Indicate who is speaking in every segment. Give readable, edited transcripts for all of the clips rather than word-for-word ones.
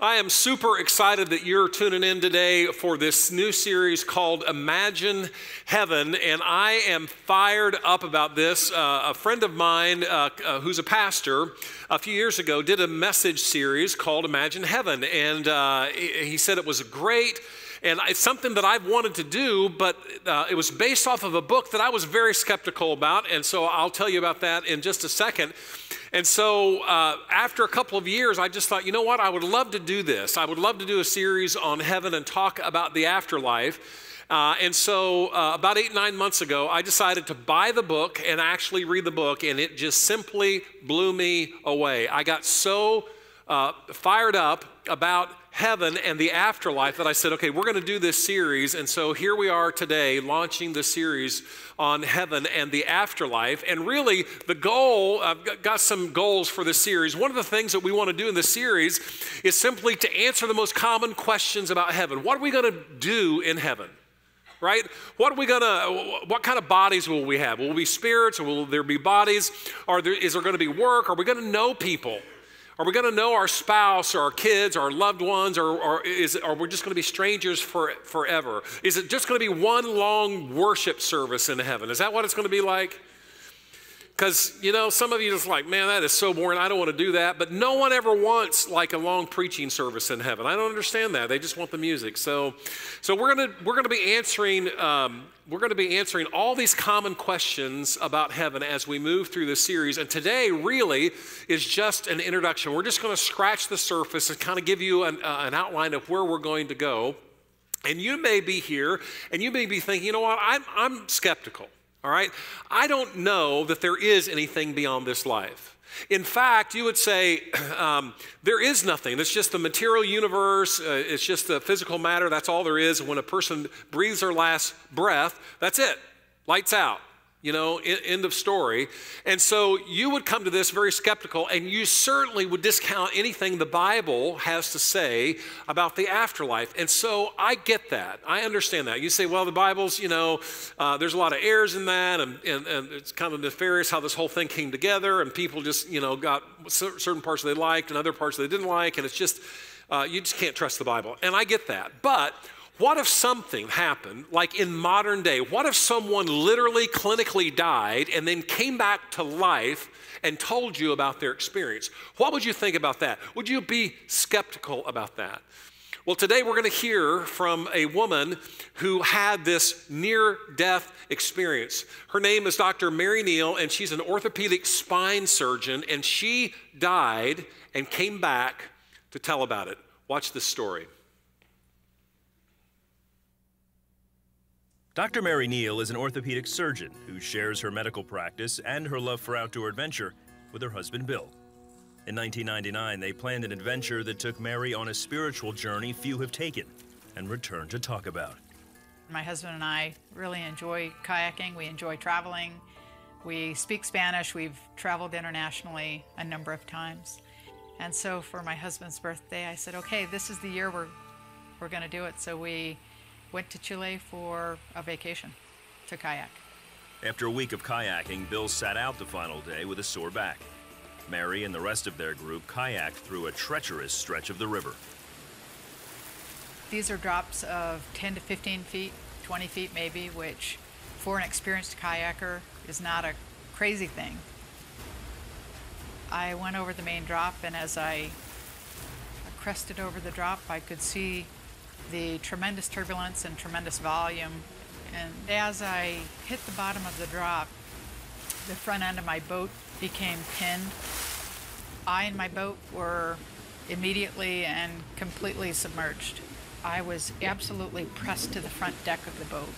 Speaker 1: I am super excited that you're tuning in today for this new series called Imagine Heaven, and I am fired up about this. A friend of mine who's a pastor a few years ago did a message series called Imagine Heaven, and he said it was great. And it's something that I've wanted to do, but it was based off of a book that I was very skeptical about, and so I'll tell you about that in just a second. And so after a couple of years, I just thought, you know what, I would love to do this. I would love to do a series on heaven and talk about the afterlife. And so about 8-9 months ago, I decided to buy the book and actually read the book, and it just simply blew me away. I got so fired up about heaven and the afterlife that I said, okay, we're going to do this series. And so here we are today launching the series on heaven and the afterlife. And really the goal, I've got some goals for this series. One of the things that we want to do in this series is simply to answer the most common questions about heaven. What are we going to do in heaven? Right? What kind of bodies will we have? Will we be spirits, or will there be bodies? Is there going to be work? Are we going to know people? Are we going to know our spouse or our kids, our loved ones, or are we just going to be strangers forever? Is it just going to be one long worship service in heaven? Is that what it's going to be like? Because, you know, some of you just like, man, that is so boring. I don't want to do that. But no one ever wants like a long preaching service in heaven. I don't understand that. They just want the music. So we're going to be answering all these common questions about heaven as we move through this series. And today really is just an introduction. We're just going to scratch the surface and kind of give you an outline of where we're going to go. And you may be here and you may be thinking, you know what, I'm skeptical. All right? I don't know that there is anything beyond this life. In fact, you would say there is nothing. It's just the material universe. It's just the physical matter. That's all there is. And when a person breathes their last breath, that's it. Lights out. You know, end of story. And so you would come to this very skeptical, and you certainly would discount anything the Bible has to say about the afterlife. And so I get that. I understand that. You say, well, the Bible's, you know, there's a lot of errors in that, and it's kind of nefarious how this whole thing came together, and people just, you know, got certain parts they liked and other parts they didn't like, and it's just, you just can't trust the Bible. And I get that. But what if something happened, like in modern day? What if someone literally clinically died and then came back to life and told you about their experience? What would you think about that? Would you be skeptical about that? Well, today we're going to hear from a woman who had this near-death experience. Her name is Dr. Mary Neal, and she's an orthopedic spine surgeon, and she died and came back to tell about it. Watch this story.
Speaker 2: Dr. Mary Neal is an orthopedic surgeon who shares her medical practice and her love for outdoor adventure with her husband, Bill. In 1999, they planned an adventure that took Mary on a spiritual journey few have taken and returned to talk about.
Speaker 3: My husband and I really enjoy kayaking. We enjoy traveling. We speak Spanish. We've traveled internationally a number of times. And so for my husband's birthday, I said, okay, this is the year we're going to do it. So we went to Chile for a vacation to kayak.
Speaker 2: After a week of kayaking, Bill sat out the final day with a sore back. Mary and the rest of their group kayaked through a treacherous stretch of the river.
Speaker 3: These are drops of 10 to 15 feet, 20 feet maybe, which for an experienced kayaker is not a crazy thing. I went over the main drop, and as I crested over the drop, I could see the tremendous turbulence and tremendous volume. And as I hit the bottom of the drop, the front end of my boat became pinned. I and my boat were immediately and completely submerged. I was absolutely pressed to the front deck of the boat,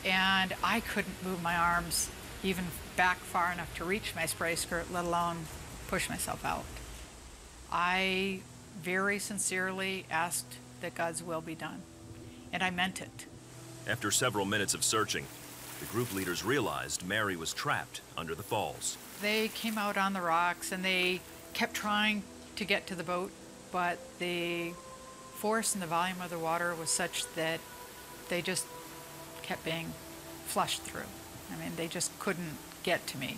Speaker 3: and I couldn't move my arms even back far enough to reach my spray skirt, let alone push myself out. I very sincerely asked that God's will be done, and I meant it.
Speaker 2: After several minutes of searching, the group leaders realized Mary was trapped under the falls.
Speaker 3: They came out on the rocks and they kept trying to get to the boat, but the force and the volume of the water was such that they just kept being flushed through. I mean, they just couldn't get to me.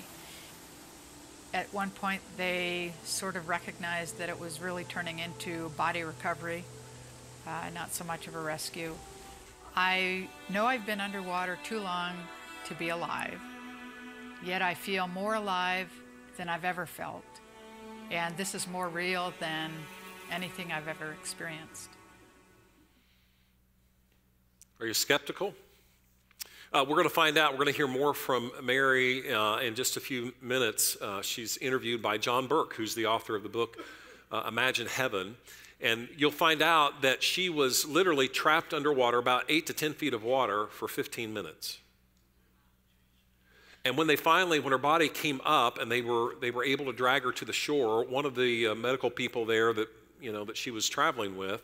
Speaker 3: At one point, they sort of recognized that it was really turning into body recovery, not so much of a rescue. I know I've been underwater too long to be alive, yet I feel more alive than I've ever felt. And this is more real than anything I've ever experienced.
Speaker 1: Are you skeptical? We're going to find out. We're going to hear more from Mary in just a few minutes. She's interviewed by John Burke, who's the author of the book, Imagine Heaven. And you'll find out that she was literally trapped underwater, about 8 to 10 feet of water, for 15 minutes. And when her body came up and they were able to drag her to the shore, one of the medical people there that she was traveling with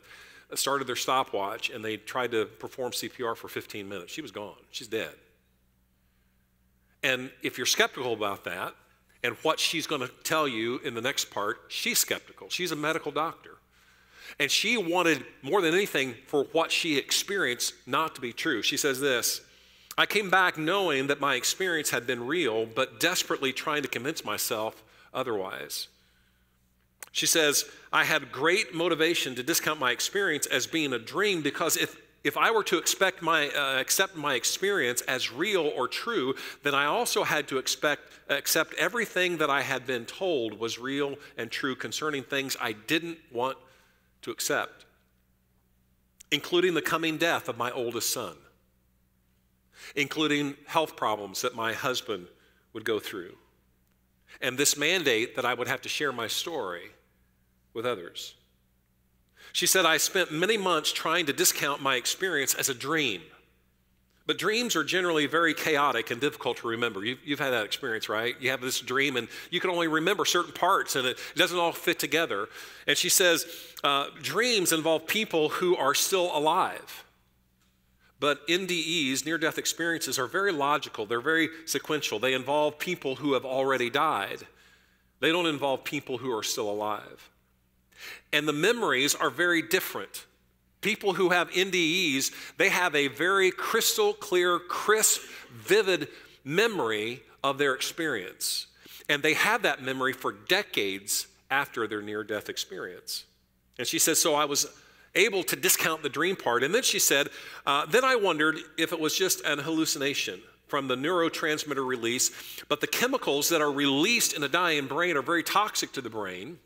Speaker 1: started their stopwatch, and they tried to perform CPR for 15 minutes. She was gone. She's dead. And if you're skeptical about that, and what she's going to tell you in the next part, she's skeptical. She's a medical doctor. And she wanted, more than anything, for what she experienced not to be true. She says this, "I came back knowing that my experience had been real, but desperately trying to convince myself otherwise." She says, "I had great motivation to discount my experience as being a dream, because if I were to accept my experience as real or true, then I also had to accept everything that I had been told was real and true concerning things I didn't want to accept, including the coming death of my oldest son, including health problems that my husband would go through, and this mandate that I would have to share my story with others." She said, "I spent many months trying to discount my experience as a dream." But dreams are generally very chaotic and difficult to remember. You've had that experience, right? You have this dream and you can only remember certain parts and it doesn't all fit together. And she says, dreams involve people who are still alive. But NDEs, near-death experiences, are very logical. They're very sequential. They involve people who have already died. They don't involve people who are still alive. And the memories are very different. People who have NDEs, they have a very crystal clear, crisp, vivid memory of their experience. And they have that memory for decades after their near-death experience. And she says, so I was able to discount the dream part. And then she said, then I wondered if it was just an hallucination from the neurotransmitter release, but the chemicals that are released in a dying brain are very toxic to the brain.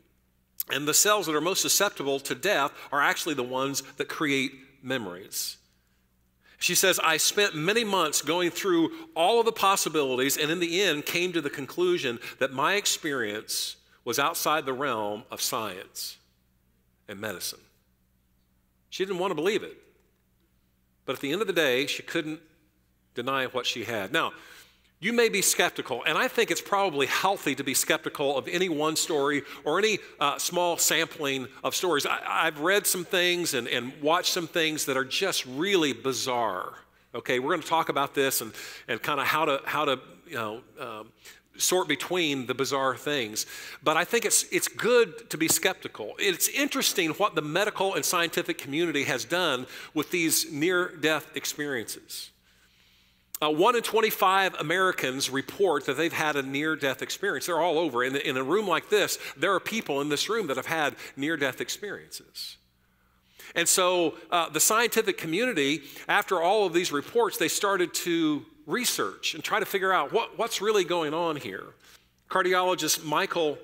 Speaker 1: And the cells that are most susceptible to death are actually the ones that create memories. She says, I spent many months going through all of the possibilities and in the end came to the conclusion that my experience was outside the realm of science and medicine. She didn't want to believe it. But at the end of the day, she couldn't deny what she had. Now, you may be skeptical, and I think it's probably healthy to be skeptical of any one story or any small sampling of stories. I've read some things and watched some things that are just really bizarre. Okay, we're going to talk about this and kind of how to sort between the bizarre things. But I think it's good to be skeptical. It's interesting what the medical and scientific community has done with these near-death experiences. 1 in 25 Americans report that they've had a near-death experience. They're all over. In a room like this, there are people in this room that have had near-death experiences. And so the scientific community, after all of these reports, they started to research and try to figure out what's really going on here. Cardiologist Michael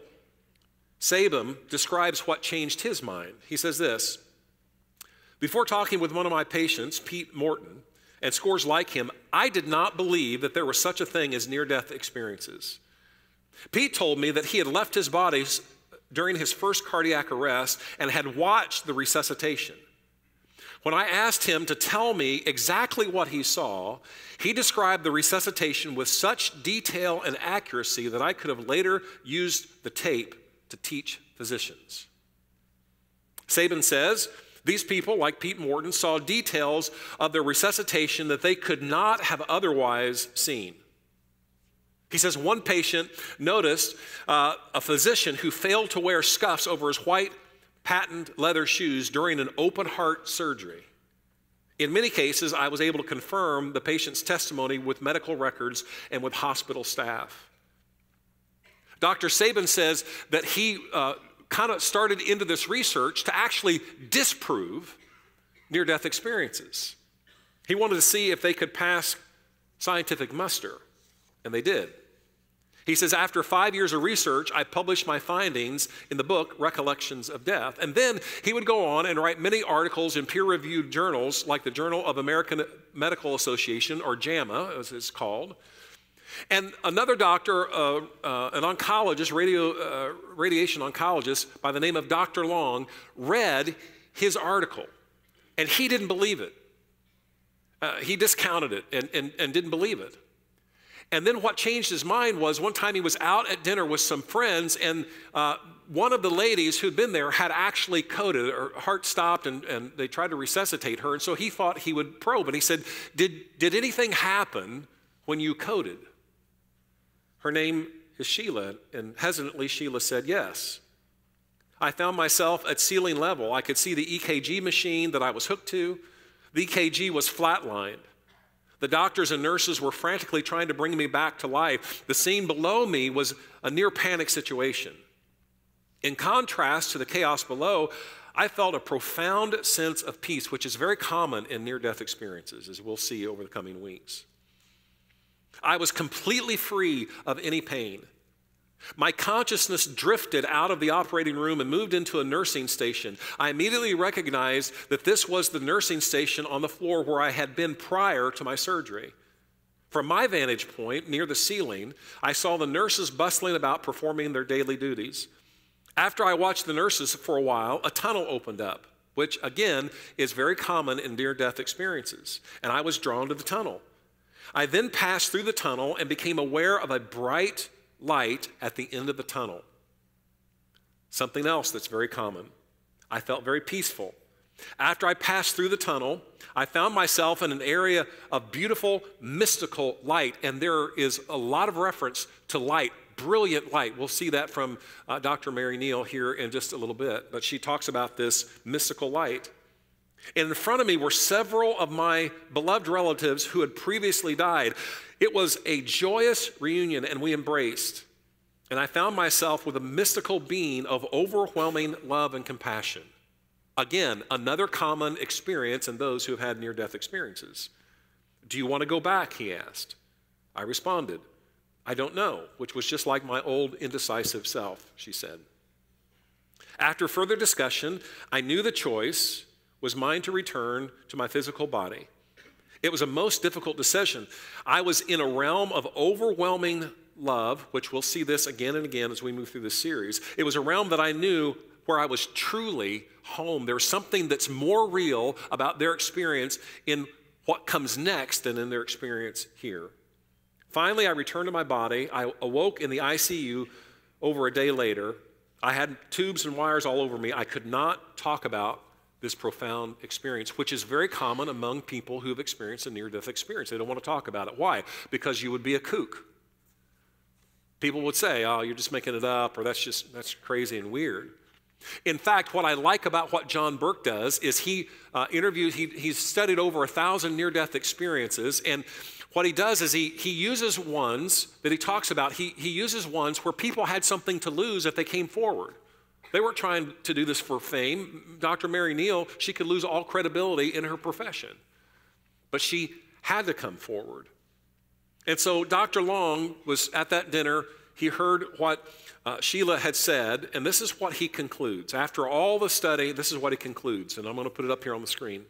Speaker 1: Sabin describes what changed his mind. He says this, before talking with one of my patients, Pete Morton, and scores like him, I did not believe that there was such a thing as near-death experiences. Pete told me that he had left his body during his first cardiac arrest and had watched the resuscitation. When I asked him to tell me exactly what he saw, he described the resuscitation with such detail and accuracy that I could have later used the tape to teach physicians. Sabin says, these people, like Pete Morton, saw details of their resuscitation that they could not have otherwise seen. He says one patient noticed a physician who failed to wear scuffs over his white patent leather shoes during an open heart surgery. In many cases, I was able to confirm the patient's testimony with medical records and with hospital staff. Dr. Sabin says that he kind of started into this research to actually disprove near-death experiences. He wanted to see if they could pass scientific muster, and they did. He says, after 5 years of research, I published my findings in the book, Recollections of Death. And then he would go on and write many articles in peer-reviewed journals like the Journal of American Medical Association, or JAMA, as it's called. And another doctor, an oncologist, radiation oncologist by the name of Dr. Long, read his article, and he didn't believe it. He discounted it and didn't believe it. And then what changed his mind was one time he was out at dinner with some friends, and one of the ladies who'd been there had actually coded. Her heart stopped, and they tried to resuscitate her. And so he thought he would probe. And he said, did anything happen when you coded? Her name is Sheila, and hesitantly Sheila said, yes. I found myself at ceiling level. I could see the EKG machine that I was hooked to. The EKG was flatlined. The doctors and nurses were frantically trying to bring me back to life. The scene below me was a near panic situation. In contrast to the chaos below, I felt a profound sense of peace, which is very common in near-death experiences, as we'll see over the coming weeks. I was completely free of any pain. My consciousness drifted out of the operating room and moved into a nursing station. I immediately recognized that this was the nursing station on the floor where I had been prior to my surgery. From my vantage point, near the ceiling, I saw the nurses bustling about performing their daily duties. After I watched the nurses for a while, a tunnel opened up, which again is very common in near-death experiences, and I was drawn to the tunnel. I then passed through the tunnel and became aware of a bright light at the end of the tunnel. Something else that's very common. I felt very peaceful. After I passed through the tunnel, I found myself in an area of beautiful, mystical light, and there is a lot of reference to light, brilliant light. We'll see that from Dr. Mary Neal here in just a little bit, but she talks about this mystical light. And in front of me were several of my beloved relatives who had previously died. It was a joyous reunion, and we embraced. And I found myself with a mystical being of overwhelming love and compassion. Again, another common experience in those who have had near-death experiences. Do you want to go back, he asked. I responded, I don't know, which was just like my old indecisive self, she said. After further discussion, I knew the choice was mine to return to my physical body. It was a most difficult decision. I was in a realm of overwhelming love, which we'll see this again and again as we move through this series. It was a realm that I knew where I was truly home. There's something that's more real about their experience in what comes next than in their experience here. Finally, I returned to my body. I awoke in the ICU over a day later. I had tubes and wires all over me. I could not talk about this profound experience, which is very common among people who have experienced a near-death experience. They don't want to talk about it. Why? Because you would be a kook. People would say, oh, you're just making it up, or that's crazy and weird. In fact, what I like about what John Burke does is he's studied over 1,000 near-death experiences, and what he does is he uses ones that he talks about. He uses ones where people had something to lose if they came forward. They weren't trying to do this for fame. Dr. Mary Neal, she could lose all credibility in her profession, but she had to come forward. And so Dr. Long was at that dinner. He heard what Sheila had said, and this is what he concludes. After all the study, this is what he concludes, and I'm going to put it up here on the screen.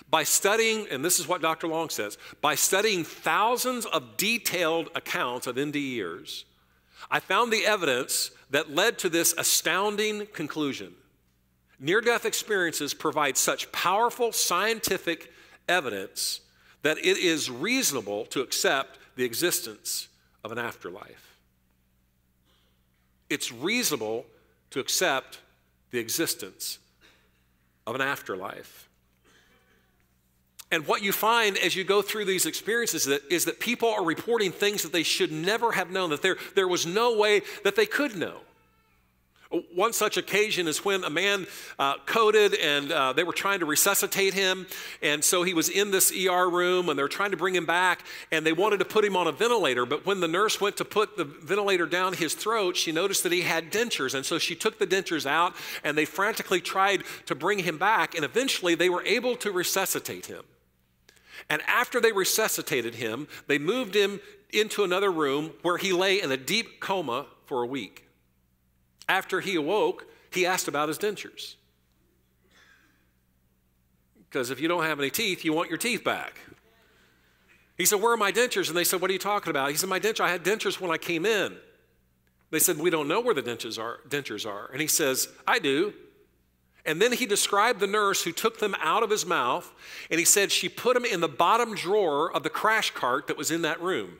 Speaker 1: By studying, and this is what Dr. Long says, by studying thousands of detailed accounts of NDEers, I found the evidence that led to this astounding conclusion. Near-death experiences provide such powerful scientific evidence that it is reasonable to accept the existence of an afterlife. It's reasonable to accept the existence of an afterlife. And what you find as you go through these experiences is that people are reporting things that they should never have known, that there was no way that they could know. One such occasion is when a man coded and they were trying to resuscitate him. And so he was in this ER room and they were trying to bring him back and they wanted to put him on a ventilator. But when the nurse went to put the ventilator down his throat, she noticed that he had dentures. And so she took the dentures out and they frantically tried to bring him back. And eventually they were able to resuscitate him. And after they resuscitated him, they moved him into another room where he lay in a deep coma for a week. After he awoke, he asked about his dentures. Because if you don't have any teeth, you want your teeth back. He said, where are my dentures? And they said, what are you talking about? He said, I had dentures when I came in. They said, we don't know where the dentures are. And he says, I do. And then he described the nurse who took them out of his mouth, and he said she put them in the bottom drawer of the crash cart that was in that room.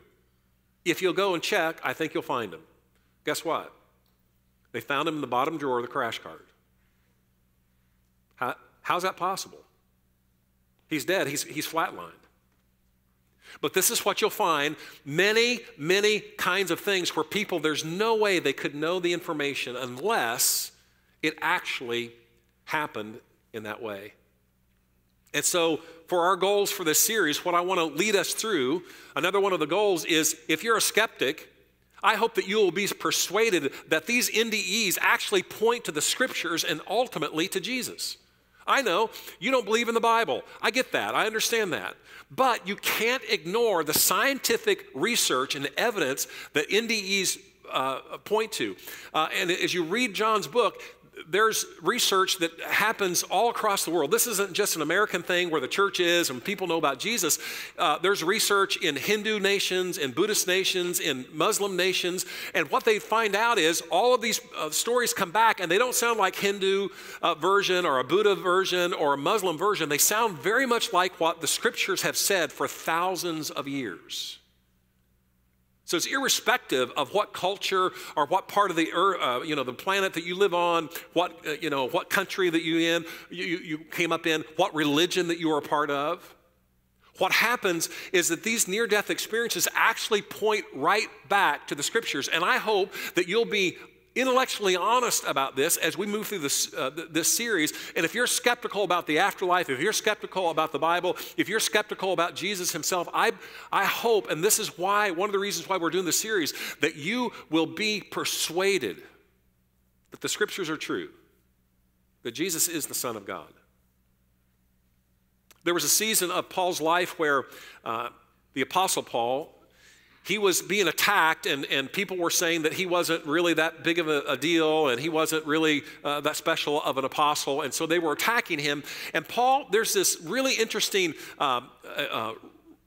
Speaker 1: If you'll go and check, I think you'll find them. Guess what? They found him in the bottom drawer of the crash cart. How's that possible? He's dead. He's flatlined. But this is what you'll find. Many, many kinds of things where people, there's no way they could know the information unless it actually happened in that way. And so for our goals for this series, what I want to lead us through, another one of the goals is if you're a skeptic, I hope that you will be persuaded that these NDEs actually point to the scriptures and ultimately to Jesus. I know you don't believe in the Bible. I get that. I understand that. But you can't ignore the scientific research and the evidence that NDEs point to. And as you read John's book, there's research that happens all across the world. This isn't just an American thing where the church is and people know about Jesus. There's research in Hindu nations, in Buddhist nations, in Muslim nations. And what they find out is all of these stories come back and they don't sound like Hindu version or a Buddha version or a Muslim version. They sound very much like what the scriptures have said for thousands of years. So it's irrespective of what culture or what part of the earth, the planet that you live on, what country that you came up in, what religion that you are a part of. What happens is that these near-death experiences actually point right back to the scriptures. And I hope that you'll be intellectually honest about this as we move through this series. And if you're skeptical about the afterlife, if you're skeptical about the Bible, if you're skeptical about Jesus himself, I hope, and this is why, one of the reasons why we're doing this series, that you will be persuaded that the scriptures are true, that Jesus is the Son of God. There was a season of Paul's life where the Apostle Paul, he was being attacked and people were saying that he wasn't really that big of a deal and he wasn't really that special of an apostle. And so they were attacking him. And Paul, there's this really interesting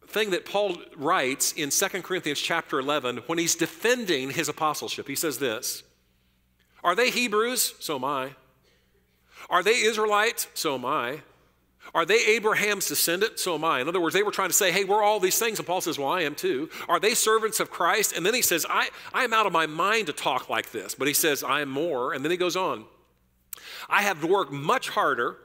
Speaker 1: thing that Paul writes in 2 Corinthians chapter 11 when he's defending his apostleship. He says this, are they Hebrews? So am I. Are they Israelites? So am I. Are they Abraham's descendant? So am I. In other words, they were trying to say, hey, we're all these things. And Paul says, well, I am too. Are they servants of Christ? And then he says, I am out of my mind to talk like this. But he says, I am more. And then he goes on. I have worked much harder,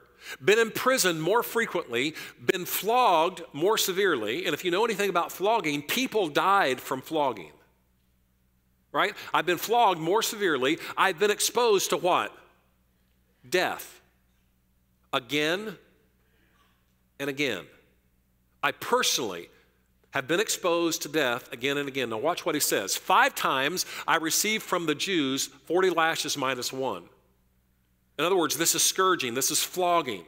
Speaker 1: been in prison more frequently, been flogged more severely. And if you know anything about flogging, people died from flogging. Right? I've been flogged more severely. I've been exposed to what? Death. Again and again. I personally have been exposed to death again and again. Now watch what he says. 5 times I received from the Jews 40 lashes minus 1. In other words, this is scourging, this is flogging.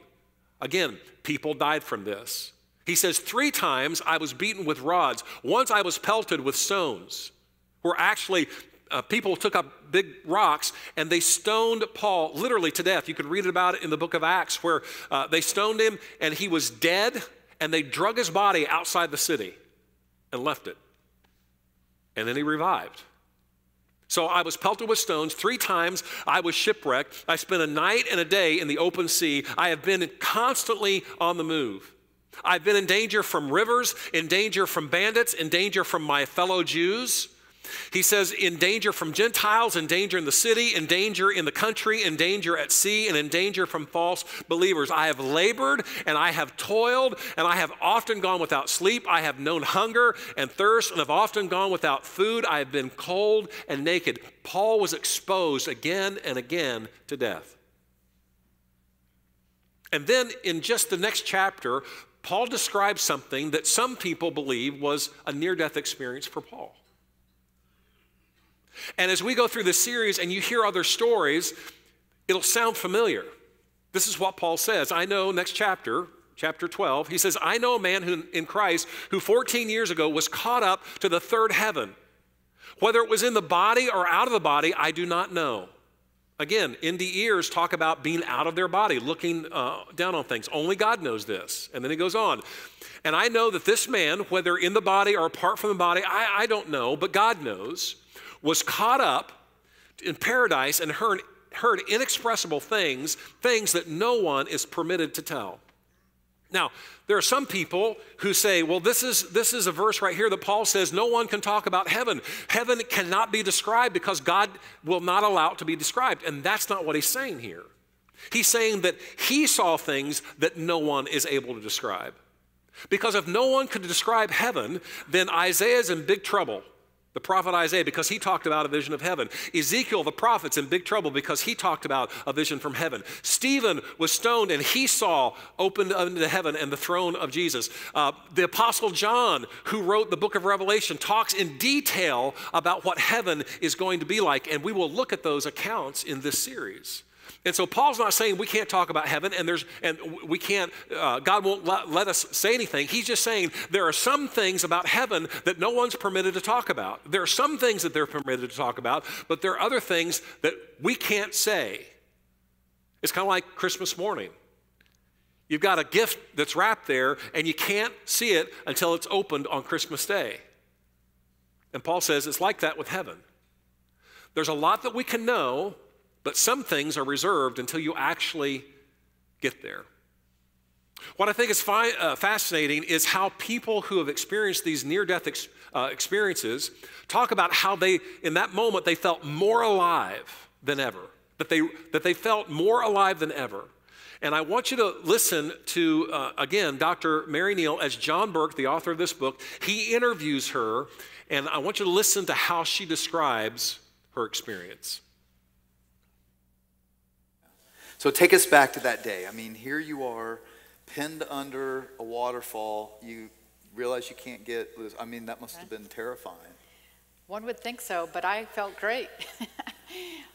Speaker 1: Again, people died from this. He says 3 times I was beaten with rods. Once I was pelted with stones, where actually people took up big rocks and they stoned Paul literally to death. You can read about it in the book of Acts where they stoned him and he was dead and they drug his body outside the city and left it. And then he revived. So I was pelted with stones. 3 times I was shipwrecked. I spent a night and a day in the open sea. I have been constantly on the move. I've been in danger from rivers, in danger from bandits, in danger from my fellow Jews. He says, in danger from Gentiles, in danger in the city, in danger in the country, in danger at sea, and in danger from false believers. I have labored and I have toiled, and I have often gone without sleep. I have known hunger and thirst, and have often gone without food. I have been cold and naked. Paul was exposed again and again to death. And then in just the next chapter, Paul describes something that some people believe was a near-death experience for Paul. And as we go through this series and you hear other stories, it'll sound familiar. This is what Paul says. I know, next chapter, chapter 12, he says, I know a man who, in Christ who 14 years ago was caught up to the third heaven. Whether it was in the body or out of the body, I do not know. Again, NDE ears talk about being out of their body, looking down on things. Only God knows this. And then he goes on. And I know that this man, whether in the body or apart from the body, I don't know, but God knows, was caught up in paradise and heard inexpressible things that no one is permitted to tell. Now, there are some people who say, well, this is a verse right here that Paul says no one can talk about heaven. Heaven cannot be described because God will not allow it to be described. And that's not what he's saying here. He's saying that he saw things that no one is able to describe. Because if no one could describe heaven, then Isaiah's in big trouble. The prophet Isaiah, because he talked about a vision of heaven. Ezekiel, the prophet's in big trouble because he talked about a vision from heaven. Stephen was stoned and he saw opened into heaven and the throne of Jesus. The apostle John, who wrote the book of Revelation, talks in detail about what heaven is going to be like. And we will look at those accounts in this series. And so Paul's not saying we can't talk about heaven and we can't, God won't let us say anything. He's just saying there are some things about heaven that no one's permitted to talk about. There are some things that they're permitted to talk about, but there are other things that we can't say. It's kind of like Christmas morning. You've got a gift that's wrapped there and you can't see it until it's opened on Christmas Day. And Paul says it's like that with heaven. There's a lot that we can know, but some things are reserved until you actually get there. What I think is fascinating is how people who have experienced these near-death experiences talk about how they, in that moment, they felt more alive than ever, that they felt more alive than ever. And I want you to listen to, again, Dr. Mary Neal, as John Burke, the author of this book, he interviews her, and I want you to listen to how she describes her experience.
Speaker 4: So take us back to that day. I mean, here you are, pinned under a waterfall. You realize you can't get loose. I mean, that must have been terrifying.
Speaker 3: One would think so, but I felt great.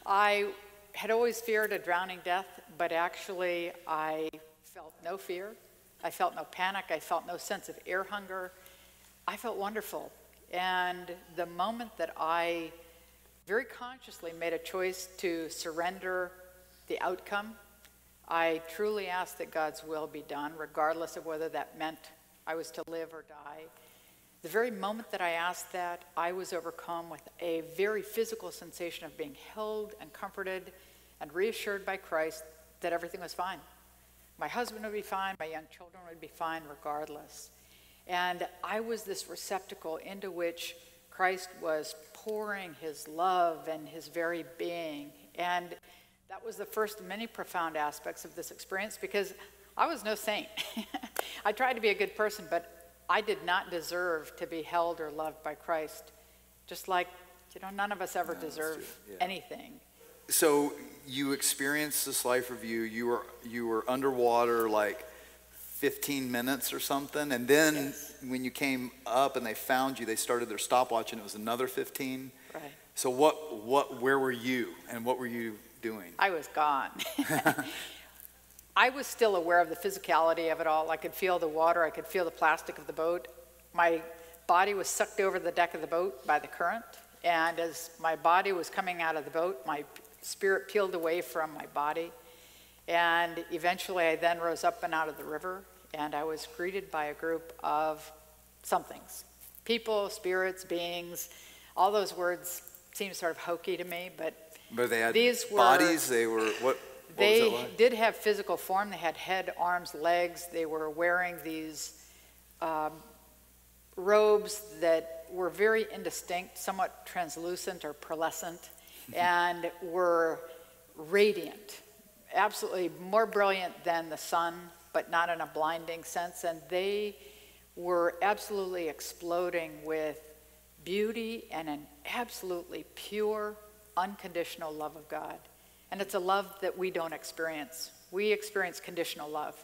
Speaker 3: I had always feared a drowning death, but actually I felt no fear. I felt no panic. I felt no sense of air hunger. I felt wonderful. And the moment that I very consciously made a choice to surrender the outcome, I truly asked that God's will be done, regardless of whether that meant I was to live or die. The very moment that I asked that, I was overcome with a very physical sensation of being held and comforted and reassured by Christ that everything was fine. My husband would be fine, my young children would be fine regardless. And I was this receptacle into which Christ was pouring his love and his very being. And that was the first of many profound aspects of this experience, because I was no saint. I tried to be a good person, but I did not deserve to be held or loved by Christ. Just like, none of us ever deserve anything.
Speaker 4: So you experienced this life review. You were underwater like 15 minutes or something, and then when you came up and they found you, they started their stopwatch, and it was another 15.
Speaker 3: Right.
Speaker 4: So where were you, and what were you doing?
Speaker 3: I was gone. I was still aware of the physicality of it all. I could feel the water. I could feel the plastic of the boat. My body was sucked over the deck of the boat by the current. And as my body was coming out of the boat, my spirit peeled away from my body. And eventually I then rose up and out of the river. And I was greeted by a group of somethings. People, spirits, beings. All those words seem sort of hokey to me, but
Speaker 4: they had
Speaker 3: these
Speaker 4: bodies. They were what?
Speaker 3: They
Speaker 4: was it like?
Speaker 3: did have physical form. They had head, arms, legs. They were wearing these robes that were very indistinct, somewhat translucent or pearlescent, and were radiant, absolutely more brilliant than the sun, but not in a blinding sense. And they were absolutely exploding with beauty and an absolutely pure, unconditional love of God. And it's a love that we don't experience. We experience conditional love.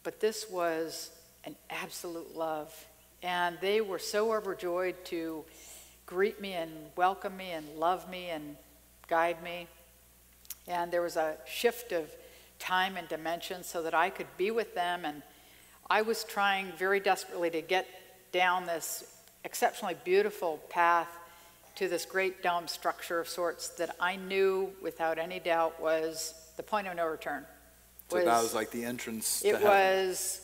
Speaker 3: But this was an absolute love. And they were so overjoyed to greet me and welcome me and love me and guide me. And there was a shift of time and dimension so that I could be with them. And I was trying very desperately to get down this exceptionally beautiful path to this great dome structure of sorts that I knew without any doubt was the point of no return.
Speaker 4: So that was like the entrance to heaven.
Speaker 3: It was,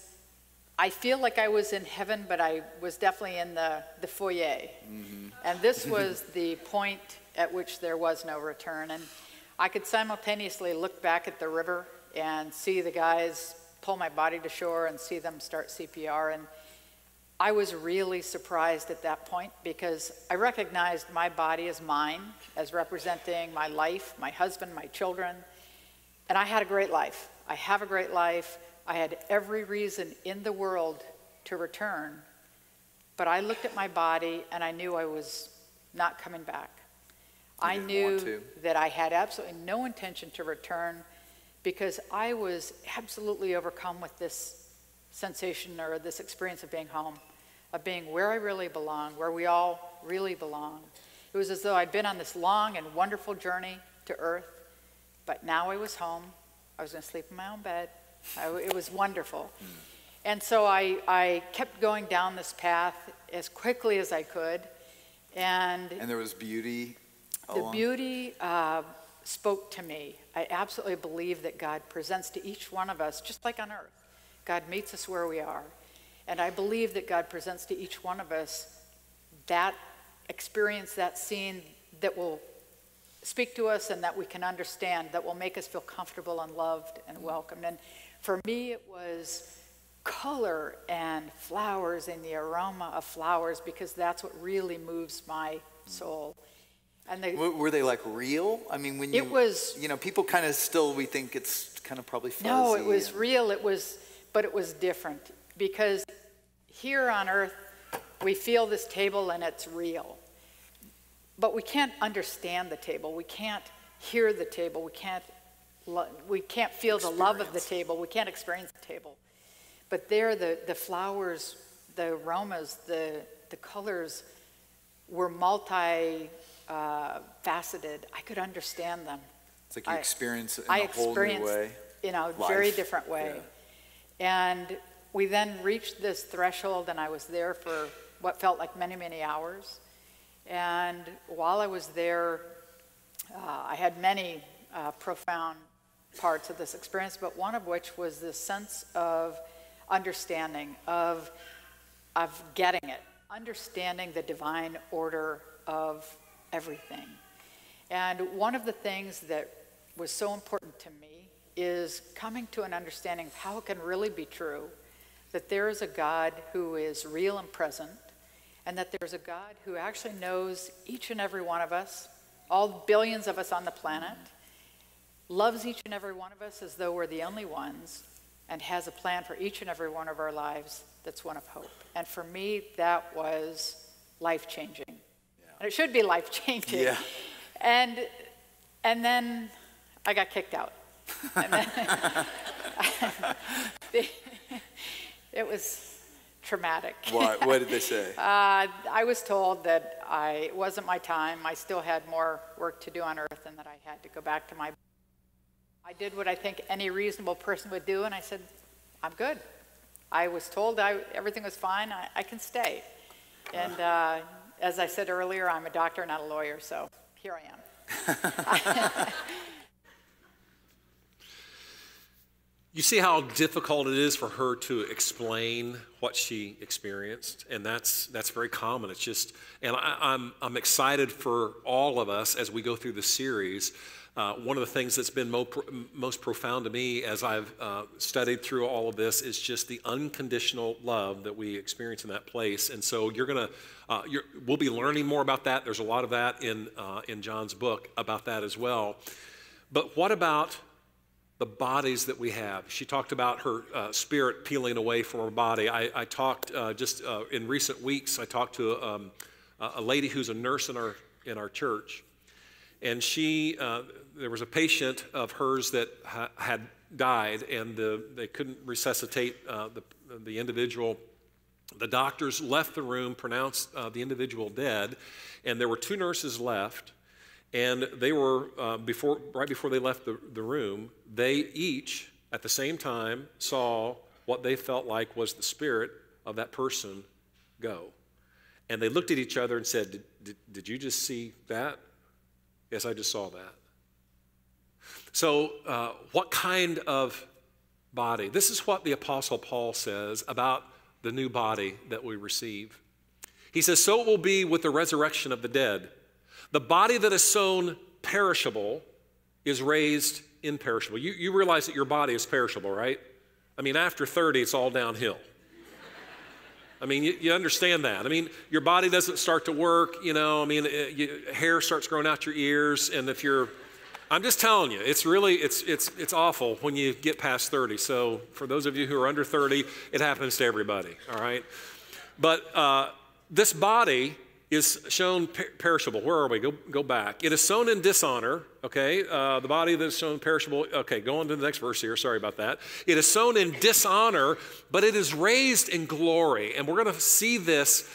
Speaker 3: I feel like I was in heaven, but I was definitely in the foyer. And this was the point at which there was no return. And I could simultaneously look back at the river and see the guys pull my body to shore and see them start CPR. And I was really surprised at that point because I recognized my body as mine, as representing my life, my husband, my children. And I had a great life. I have a great life. I had every reason in the world to return. But I looked at my body and I knew I was not coming back. I knew that I had absolutely no intention to return because I was absolutely overcome with this sensation or this experience of being home, of being where I really belong, where we all really belong. It was as though I'd been on this long and wonderful journey to earth, but now I was home. I was going to sleep in my own bed. It was wonderful. And so I kept going down this path as quickly as I could. And
Speaker 4: there was beauty
Speaker 3: along. The beauty spoke to me. I absolutely believe that God presents to each one of us, just like on earth. God meets us where we are. And I believe that God presents to each one of us that experience, that scene that will speak to us and that we can understand, that will make us feel comfortable and loved and welcomed. And for me, it was color and flowers and the aroma of flowers because that's what really moves my soul. And
Speaker 4: were they like real? I mean, when
Speaker 3: it was,
Speaker 4: people kind of still, we think it's kind of probably fuzzy.
Speaker 3: No, it was real. But it was different because here on earth, we feel this table and it's real. But we can't understand the table. We can't hear the table. We can't feel the love of the table. We can't experience the table. But there, the flowers, the aromas, the colors were multi-faceted. I could understand them.
Speaker 4: It's like you experience it in a whole new way.
Speaker 3: In a very different way. Yeah. And we then reached this threshold, and I was there for what felt like many, many hours. And while I was there, I had many profound parts of this experience, but one of which was this sense of understanding, of getting it, understanding the divine order of everything. And one of the things that was so important to me is coming to an understanding of how it can really be true that there is a God who is real and present, and that there's a God who actually knows each and every one of us, all billions of us on the planet, loves each and every one of us as though we're the only ones, and has a plan for each and every one of our lives that's one of hope. And for me, that was life-changing. Yeah. And it should be life-changing.
Speaker 4: Yeah.
Speaker 3: And then I got kicked out. And then it was traumatic.
Speaker 4: What did they say?
Speaker 3: I was told that it wasn't my time. I still had more work to do on earth and that I had to go back to my... I did what I think any reasonable person would do, and I said, I'm good. I was told everything was fine. I can stay. And as I said earlier, I'm a doctor, not a lawyer, so here I am.
Speaker 1: You see how difficult it is for her to explain what she experienced, and that's very common. It's just, and I'm excited for all of us as we go through the series One of the things that's been most profound to me as I've studied through all of this is just the unconditional love that we experience in that place. And so we'll be learning more about that. There's a lot of that in John's book about that as well. But what about the bodies that we have? She talked about her spirit peeling away from her body. I talked in recent weeks, I talked to a lady who's a nurse in our church. And there was a patient of hers that had died, and they couldn't resuscitate the individual. The doctors left the room, pronounced the individual dead, and there were 2 nurses left. And they were, right before they left the room, they each, at the same time, saw what they felt like was the spirit of that person go. And they looked at each other and said, did you just see that? Yes, I just saw that. So what kind of body? This is what the Apostle Paul says about the new body that we receive. He says, so it will be with the resurrection of the dead. The body that is sown perishable is raised imperishable. You realize that your body is perishable, right? I mean, after 30, it's all downhill. I mean, you understand that. I mean, your body doesn't start to work, hair starts growing out your ears, and I'm just telling you, it's awful when you get past 30. So for those of you who are under 30, it happens to everybody, all right? But this body is shown perishable. Where are we? Go back. It is sown in dishonor, okay? The body that is sown perishable. Okay, go on to the next verse here. Sorry about that. It is sown in dishonor, but it is raised in glory. And we're going to see this,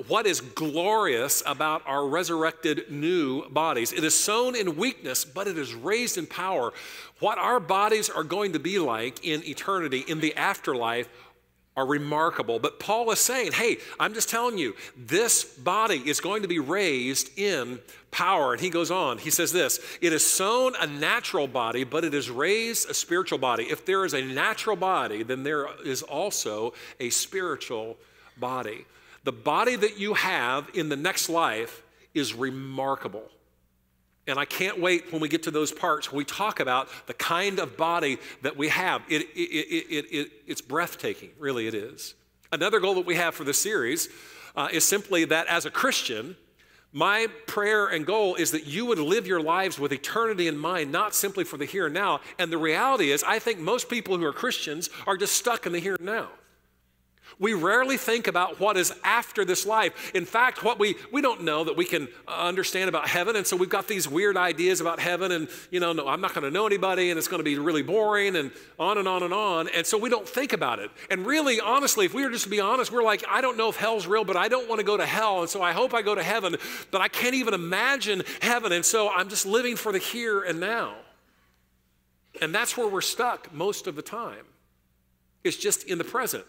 Speaker 1: what is glorious about our resurrected new bodies. It is sown in weakness, but it is raised in power. What our bodies are going to be like in eternity, in the afterlife, are remarkable. But Paul is saying, hey, I'm just telling you, this body is going to be raised in power. And he goes on, he says this, it is sown a natural body, but it is raised a spiritual body. If there is a natural body, then there is also a spiritual body. The body that you have in the next life is remarkable. And I can't wait when we get to those parts when we talk about the kind of body that we have. It's breathtaking, really it is. Another goal that we have for this series is simply that as a Christian, my prayer and goal is that you would live your lives with eternity in mind, not simply for the here and now. And the reality is, I think most people who are Christians are just stuck in the here and now. We rarely think about what is after this life. In fact, what we don't know that we can understand about heaven, and so we've got these weird ideas about heaven, and no, I'm not going to know anybody, and it's going to be really boring, and on and on and on, and so we don't think about it. And really, honestly, if we were just to be honest, we're like, I don't know if hell's real, but I don't want to go to hell, and so I hope I go to heaven, but I can't even imagine heaven, and so I'm just living for the here and now. And that's where we're stuck most of the time. It's just in the present.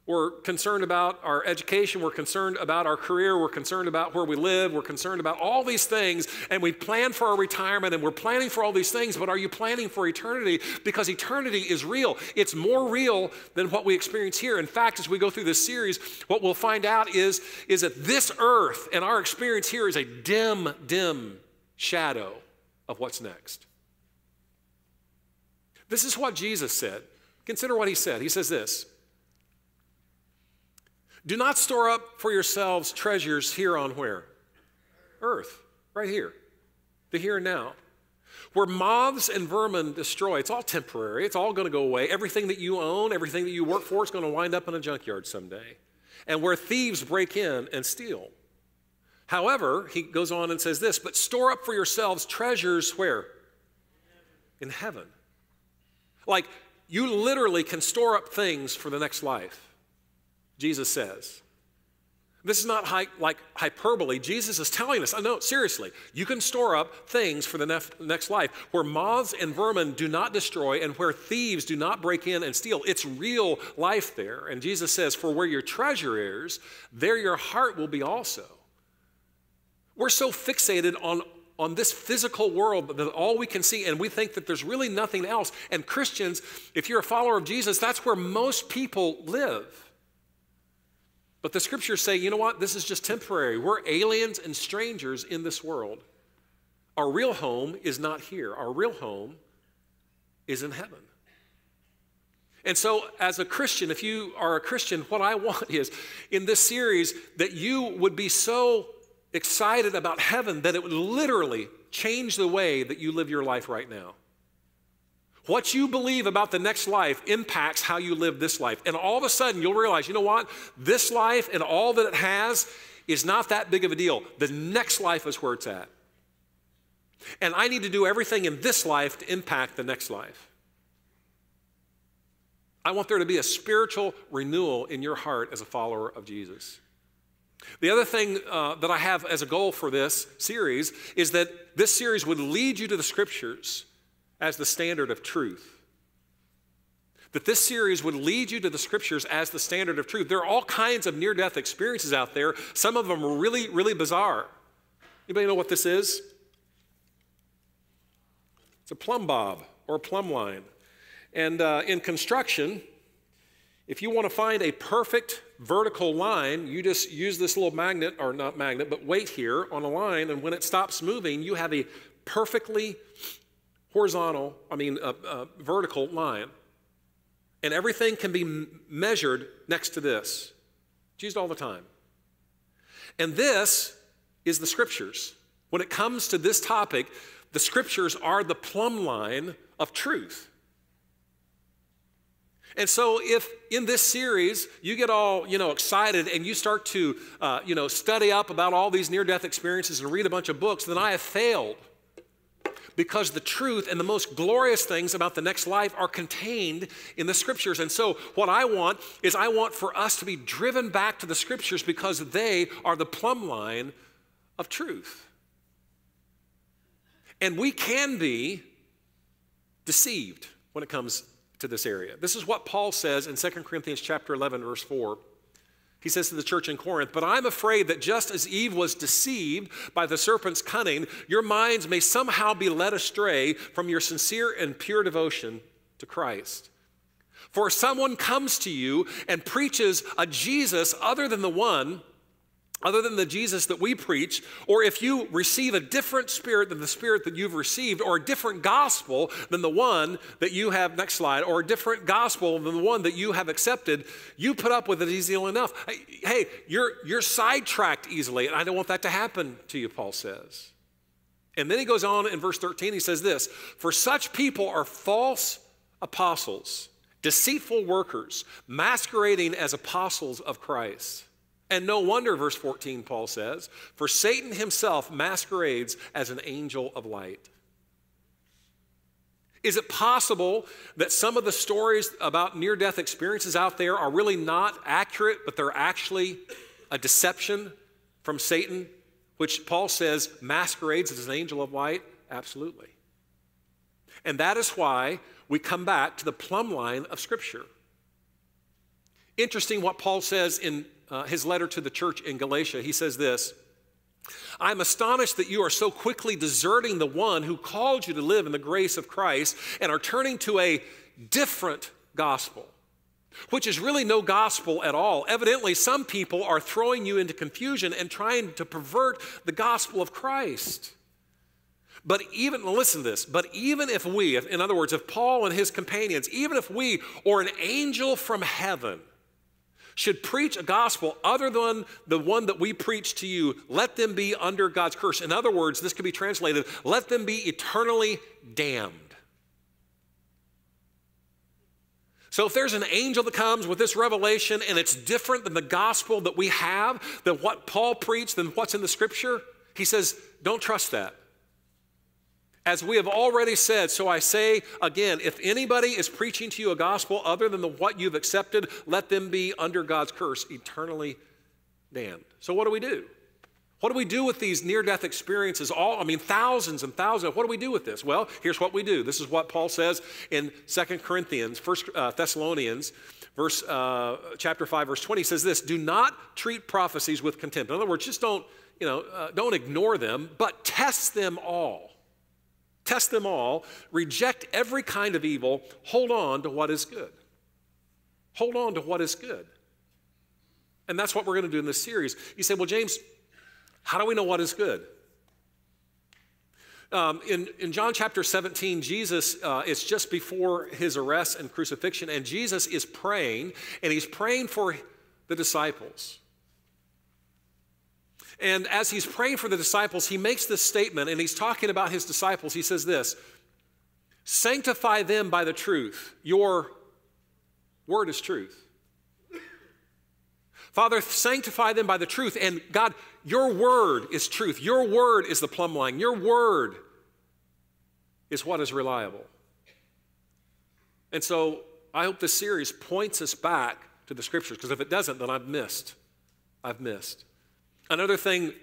Speaker 1: We're concerned about our education, we're concerned about our career, we're concerned about where we live, we're concerned about all these things, and we plan for our retirement, and we're planning for all these things, but are you planning for eternity? Because eternity is real. It's more real than what we experience here. In fact, as we go through this series, what we'll find out is that this earth and our experience here is a dim shadow of what's next. This is what Jesus said. Consider what he said. He says this, do not store up for yourselves treasures here on where? Earth, right here, the here and now. Where moths and vermin destroy, it's all temporary, it's all going to go away. Everything that you own, everything that you work for is going to wind up in a junkyard someday. And where thieves break in and steal. However, he goes on and says this, but store up for yourselves treasures where? In heaven. Like, you literally can store up things for the next life. Jesus says. This is not like hyperbole. Jesus is telling us, no, seriously, you can store up things for the next life where moths and vermin do not destroy and where thieves do not break in and steal. It's real life there. And Jesus says, for where your treasure is, there your heart will be also. We're so fixated on this physical world that all we can see, and we think that there's really nothing else. And Christians, if you're a follower of Jesus, that's where most people live. But the scriptures say, you know what? This is just temporary. We're aliens and strangers in this world. Our real home is not here. Our real home is in heaven. And so as a Christian, if you are a Christian, what I want is in this series that you would be so excited about heaven that it would literally change the way that you live your life right now. What you believe about the next life impacts how you live this life. And all of a sudden you'll realize, you know what? This life and all that it has is not that big of a deal. The next life is where it's at. And I need to do everything in this life to impact the next life. I want there to be a spiritual renewal in your heart as a follower of Jesus. The other thing that I have as a goal for this series is that this series would lead you to the Scriptures as the standard of truth. That this series would lead you to the Scriptures as the standard of truth. There are all kinds of near-death experiences out there. Some of them are really, really bizarre. Anybody know what this is? It's a plumb bob or a plumb line. And in construction, if you want to find a perfect vertical line, you just use this little magnet, or not magnet, but weight here on a line, and when it stops moving, you have a perfectly vertical line. And everything can be measured next to this. It's used all the time. And this is the Scriptures. When it comes to this topic, the Scriptures are the plumb line of truth. And so if in this series you get all, excited and you start to, study up about all these near-death experiences and read a bunch of books, then I have failed. Because the truth and the most glorious things about the next life are contained in the Scriptures. And so what I want for us to be driven back to the Scriptures because they are the plumb line of truth. And we can be deceived when it comes to this area. This is what Paul says in 2 Corinthians chapter 11, verse 4. He says to the church in Corinth, "But I'm afraid that just as Eve was deceived by the serpent's cunning, your minds may somehow be led astray from your sincere and pure devotion to Christ. For if someone comes to you and preaches a Jesus other than the Jesus that we preach, or if you receive a different spirit than the spirit that you've received, or a different gospel than the one that you have," next slide, "or a different gospel than the one that you have accepted, you put up with it easily enough." Hey, you're sidetracked easily, and I don't want that to happen to you, Paul says. And then he goes on in verse 13, he says this, "For such people are false apostles, deceitful workers, masquerading as apostles of Christ. And no wonder," verse 14, Paul says, "for Satan himself masquerades as an angel of light." Is it possible that some of the stories about near-death experiences out there are really not accurate, but they're actually a deception from Satan, which Paul says masquerades as an angel of light? Absolutely. And that is why we come back to the plumb line of Scripture. Interesting what Paul says in his letter to the church in Galatia. He says this, "I'm astonished that you are so quickly deserting the one who called you to live in the grace of Christ and are turning to a different gospel, which is really no gospel at all. Evidently, some people are throwing you into confusion and trying to pervert the gospel of Christ. Listen to this, but even if we, in other words, if Paul and his companions, even if we or an angel from heaven should preach a gospel other than the one that we preach to you, let them be under God's curse." In other words, this could be translated, let them be eternally damned. So if there's an angel that comes with this revelation and it's different than the gospel that we have, than what Paul preached, than what's in the Scripture, he says, don't trust that. As we have already said, so I say again, if anybody is preaching to you a gospel other than what you've accepted, let them be under God's curse, eternally damned. So what do we do? What do we do with these near-death experiences? Thousands and thousands. What do we do with this? Well, here's what we do. This is what Paul says in 2 Corinthians, 1 Thessalonians, chapter 5, verse 20. He says this, "Do not treat prophecies with contempt." In other words, just don't ignore them, but test them all. Test them all, reject every kind of evil, hold on to what is good. Hold on to what is good. And that's what we're going to do in this series. You say, "Well, James, how do we know what is good?" In John chapter 17, Jesus, it's just before his arrest and crucifixion, and Jesus is praying, and he's praying for the disciples. And as he's praying for the disciples, he makes this statement, and he's talking about his disciples. He says this, sanctify them by the truth. Your word is truth. Father, sanctify them by the truth. And God, your word is truth. Your word is the plumb line. Your word is what is reliable. And so I hope this series points us back to the scriptures, because if it doesn't, then I've missed. Another thing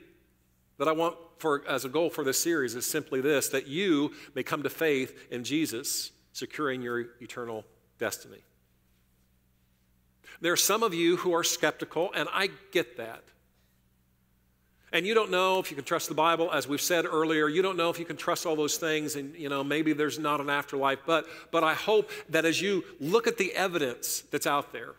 Speaker 1: that I want as a goal for this series is simply this, that you may come to faith in Jesus, securing your eternal destiny. There are some of you who are skeptical, and I get that. And you don't know if you can trust the Bible, as we've said earlier. You don't know if you can trust all those things, and maybe there's not an afterlife. But I hope that as you look at the evidence that's out there,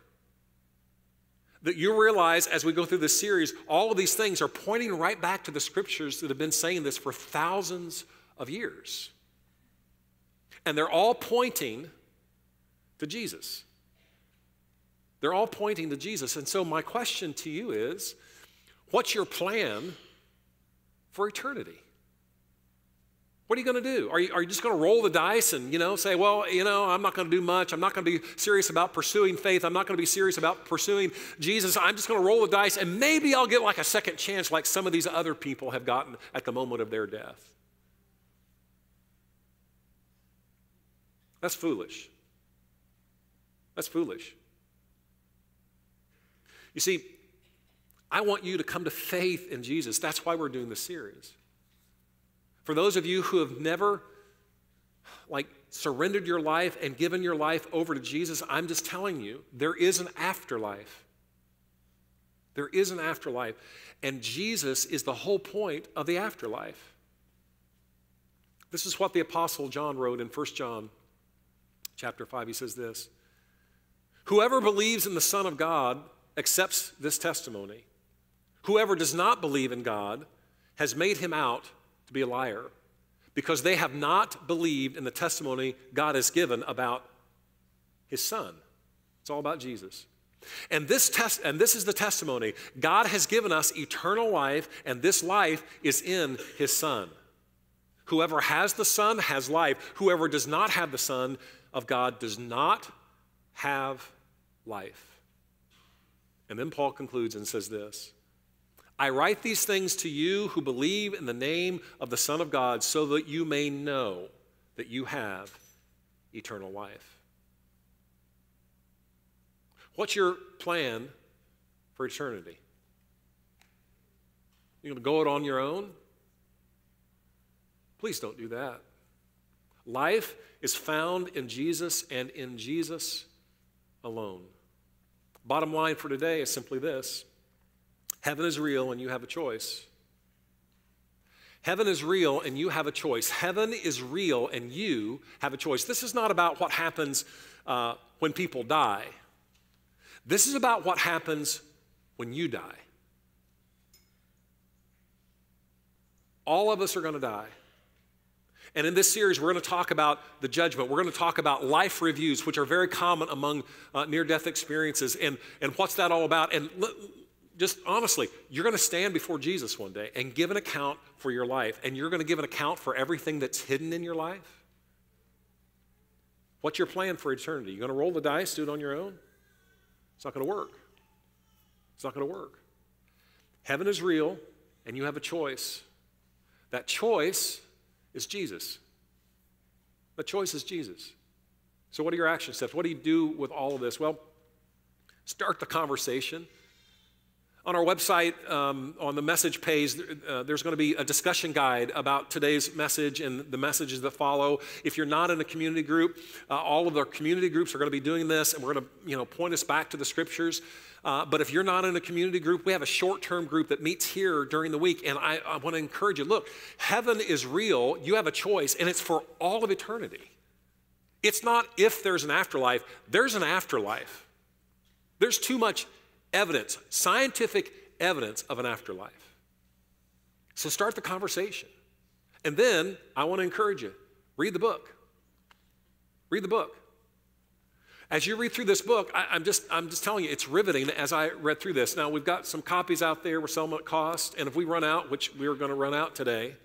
Speaker 1: that you realize as we go through this series, all of these things are pointing right back to the scriptures that have been saying this for thousands of years. And they're all pointing to Jesus. They're all pointing to Jesus. And so my question to you is, what's your plan for eternity? What are you going to do? Are you just going to roll the dice and, say, well, I'm not going to do much. I'm not going to be serious about pursuing faith. I'm not going to be serious about pursuing Jesus. I'm just going to roll the dice, and maybe I'll get like a second chance like some of these other people have gotten at the moment of their death. That's foolish. That's foolish. You see, I want you to come to faith in Jesus. That's why we're doing this series. For those of you who have never surrendered your life and given your life over to Jesus, I'm just telling you, there is an afterlife. There is an afterlife. And Jesus is the whole point of the afterlife. This is what the Apostle John wrote in 1 John chapter 5. He says this, whoever believes in the Son of God accepts this testimony. Whoever does not believe in God has made him out to be a liar, because they have not believed in the testimony God has given about his Son. It's all about Jesus. And this is the testimony. God has given us eternal life, and this life is in his Son. Whoever has the Son has life. Whoever does not have the Son of God does not have life. And then Paul concludes and says this, I write these things to you who believe in the name of the Son of God, so that you may know that you have eternal life. What's your plan for eternity? You're going to go it on your own? Please don't do that. Life is found in Jesus and in Jesus alone. Bottom line for today is simply this. Heaven is real and you have a choice. Heaven is real and you have a choice. Heaven is real and you have a choice. This is not about what happens when people die. This is about what happens when you die. All of us are going to die. And in this series, we're going to talk about the judgment. We're going to talk about life reviews, which are very common among near-death experiences. And what's that all about? And just honestly, you're going to stand before Jesus one day and give an account for your life. And you're going to give an account for everything that's hidden in your life. What's your plan for eternity? You're going to roll the dice, do it on your own? It's not going to work. It's not going to work. Heaven is real, and you have a choice. That choice is Jesus. That choice is Jesus. So what are your action steps? What do you do with all of this? Well, start the conversation. On our website, on the message page, there's going to be a discussion guide about today's message and the messages that follow. If you're not in a community group, all of our community groups are going to be doing this, and we're going to point us back to the scriptures. But if you're not in a community group, we have a short-term group that meets here during the week, and I want to encourage you, look, heaven is real. You have a choice, and it's for all of eternity. It's not if there's an afterlife. There's an afterlife. There's too much evidence, scientific evidence of an afterlife. So start the conversation. And then I want to encourage you, read the book. Read the book. As you read through this book, I'm just telling you, it's riveting as I read through this. Now, we've got some copies out there. We're selling them at cost. And if we run out, which we are going to run out today,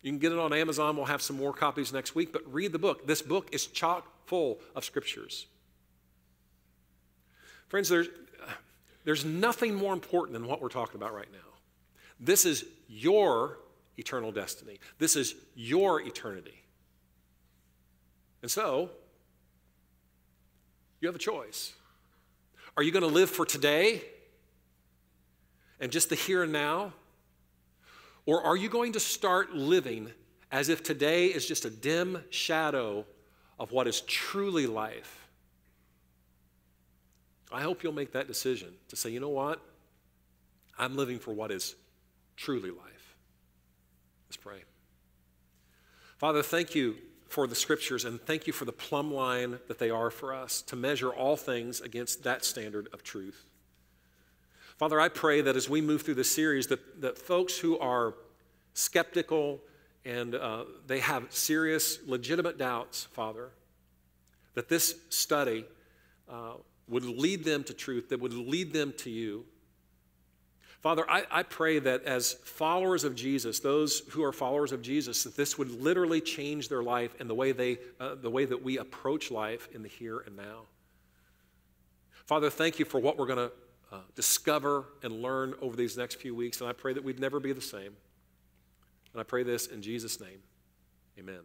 Speaker 1: you can get it on Amazon. We'll have some more copies next week. But read the book. This book is chock full of scriptures. Friends, there's nothing more important than what we're talking about right now. This is your eternal destiny. This is your eternity. And so, you have a choice. Are you going to live for today and just the here and now? Or are you going to start living as if today is just a dim shadow of what is truly life? I hope you'll make that decision to say, you know what? I'm living for what is truly life. Let's pray. Father, thank you for the scriptures, and thank you for the plumb line that they are for us to measure all things against that standard of truth. Father, I pray that as we move through this series, that folks who are skeptical and they have serious, legitimate doubts, Father, that this study would lead them to truth, that would lead them to you. Father, I pray that as followers of Jesus, those who are followers of Jesus, that this would literally change their life and the way that we approach life in the here and now. Father, thank you for what we're going to discover and learn over these next few weeks, and I pray that we'd never be the same. And I pray this in Jesus' name. Amen.